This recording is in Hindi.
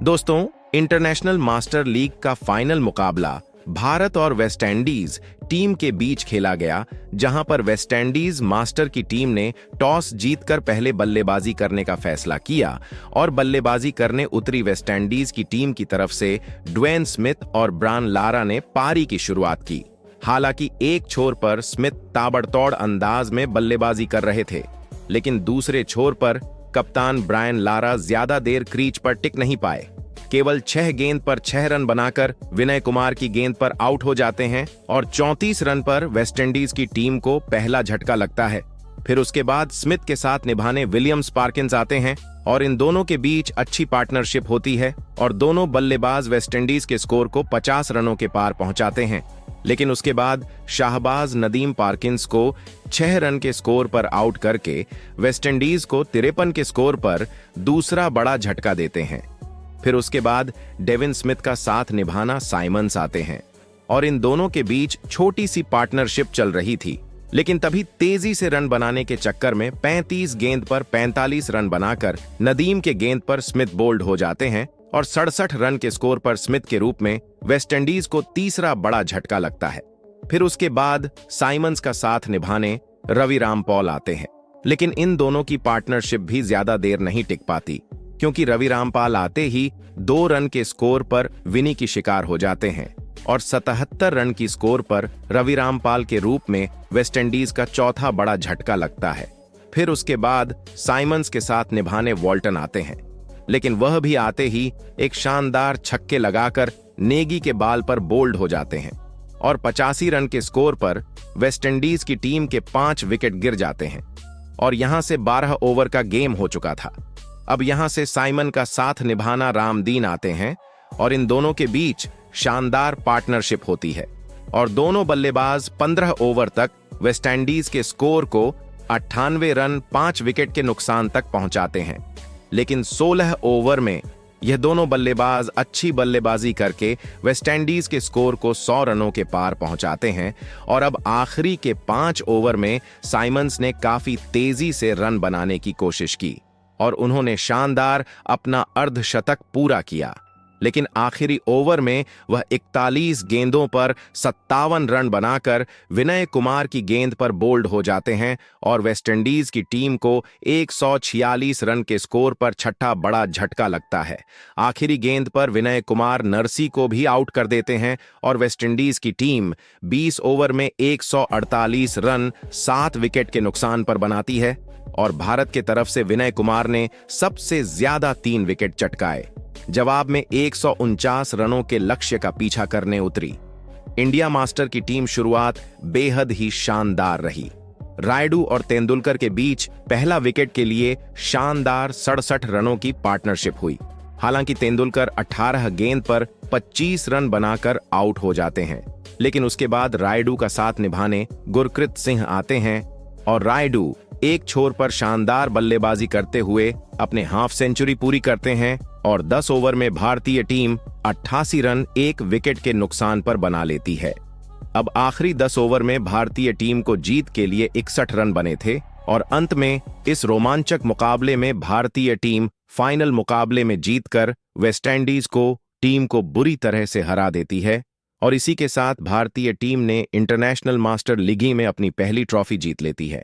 दोस्तों, इंटरनेशनल मास्टर लीग का फाइनल मुकाबला भारत और वेस्टइंडीज टीम के बीच खेला गया, जहां पर वेस्टइंडीज मास्टर की टीम ने टॉस जीतकर पहले बल्लेबाजी करने का फैसला किया और बल्लेबाजी करने उतरी वेस्टइंडीज की टीम की तरफ से ड्वेन स्मिथ और ब्रायन लारा ने पारी की शुरुआत की। हालांकि एक छोर पर स्मिथ ताबड़तोड़ अंदाज में बल्लेबाजी कर रहे थे, लेकिन दूसरे छोर पर कप्तान ब्रायन लारा ज्यादा देर क्रीज पर टिक नहीं पाए। केवल 6 गेंद पर 6 रन बनाकर विनय कुमार की गेंद पर आउट हो जाते हैं और 34 रन पर वेस्टइंडीज की टीम को पहला झटका लगता है। फिर उसके बाद स्मिथ के साथ निभाने विलियम स्पार्किंस आते हैं और इन दोनों के बीच अच्छी पार्टनरशिप होती है और दोनों बल्लेबाज वेस्टइंडीज के स्कोर को 50 रनों के पार पहुंचाते हैं। लेकिन उसके बाद शाहबाज नदीम पार्किंस को 6 रन के स्कोर पर आउट करके वेस्टइंडीज को 53 के स्कोर पर दूसरा बड़ा झटका देते हैं। फिर उसके बाद डेविन स्मिथ का साथ निभाना साइमंस आते हैं और इन दोनों के बीच छोटी सी पार्टनरशिप चल रही थी। लेकिन तभी तेजी से रन बनाने के चक्कर में 35 गेंद पर 45 रन बनाकर नदीम के गेंद पर स्मिथ बोल्ड हो जाते हैं और 67 रन के स्कोर पर स्मिथ के रूप में वेस्टइंडीज को तीसरा बड़ा झटका लगता है। फिर उसके बाद साइमंस का साथ निभाने रवि रामपाल आते हैं, लेकिन इन दोनों की पार्टनरशिप भी ज्यादा देर नहीं टिक पाती, क्योंकि रवि रामपाल आते ही 2 रन के स्कोर पर विनी की शिकार हो जाते हैं और 77 रन की स्कोर पर रवि रामपाल के रूप में वेस्टइंडीज का चौथा बड़ा झटका लगता है। फिर उसके बाद साइमंस के साथ निभाने वॉल्टन आते हैं, लेकिन वह भी आते ही एक शानदार छक्के लगाकर नेगी के बाल पर बोल्ड हो जाते हैं और 85 रन के स्कोर पर वेस्टइंडीज की टीम के 5 विकेट गिर जाते हैं और यहां से 12 ओवर का गेम हो चुका था। अब यहां से साइमन का साथ निभाना रामदीन आते हैं और इन दोनों के बीच शानदार पार्टनरशिप होती है और दोनों बल्लेबाज 15 ओवर तक वेस्टइंडीज के स्कोर को 98 रन 5 विकेट के नुकसान तक पहुंचाते हैं। लेकिन 16 ओवर में यह दोनों बल्लेबाज अच्छी बल्लेबाजी करके वेस्टइंडीज के स्कोर को 100 रनों के पार पहुंचाते हैं और अब आखिरी के 5 ओवर में साइमंस ने काफी तेजी से रन बनाने की कोशिश की और उन्होंने शानदार अपना अर्धशतक पूरा किया। लेकिन आखिरी ओवर में वह 41 गेंदों पर 57 रन बनाकर विनय कुमार की गेंद पर बोल्ड हो जाते हैं और वेस्टइंडीज की टीम को 146 रन के स्कोर पर छठा बड़ा झटका लगता है। आखिरी गेंद पर विनय कुमार नरसी को भी आउट कर देते हैं और वेस्टइंडीज की टीम 20 ओवर में 148 रन 7 विकेट के नुकसान पर बनाती है और भारत के तरफ से विनय कुमार ने सबसे ज्यादा 3 विकेट चटकाए। जवाब में 149 रनों के लक्ष्य का पीछा करने उतरी। इंडिया मास्टर की टीम शुरुआत बेहद ही शानदार रही। रायडू और तेंदुलकर के बीच पहला विकेट के लिए शानदार 67 रनों की पार्टनरशिप हुई। हालांकि तेंदुलकर 18 गेंद पर 25 रन बनाकर आउट हो जाते हैं, लेकिन उसके बाद रायडू का साथ निभाने गुरकृत सिंह आते हैं और रायडू एक छोर पर शानदार बल्लेबाजी करते हुए अपने हाफ सेंचुरी पूरी करते हैं और 10 ओवर में भारतीय टीम 88 रन 1 विकेट के नुकसान पर बना लेती है। अब आखिरी 10 ओवर में भारतीय टीम को जीत के लिए 61 रन बने थे और अंत में इस रोमांचक मुकाबले में भारतीय टीम फाइनल मुकाबले में जीतकर वेस्टइंडीज को टीम को बुरी तरह से हरा देती है और इसी के साथ भारतीय टीम ने इंटरनेशनल मास्टर लीग में अपनी पहली ट्रॉफी जीत लेती है।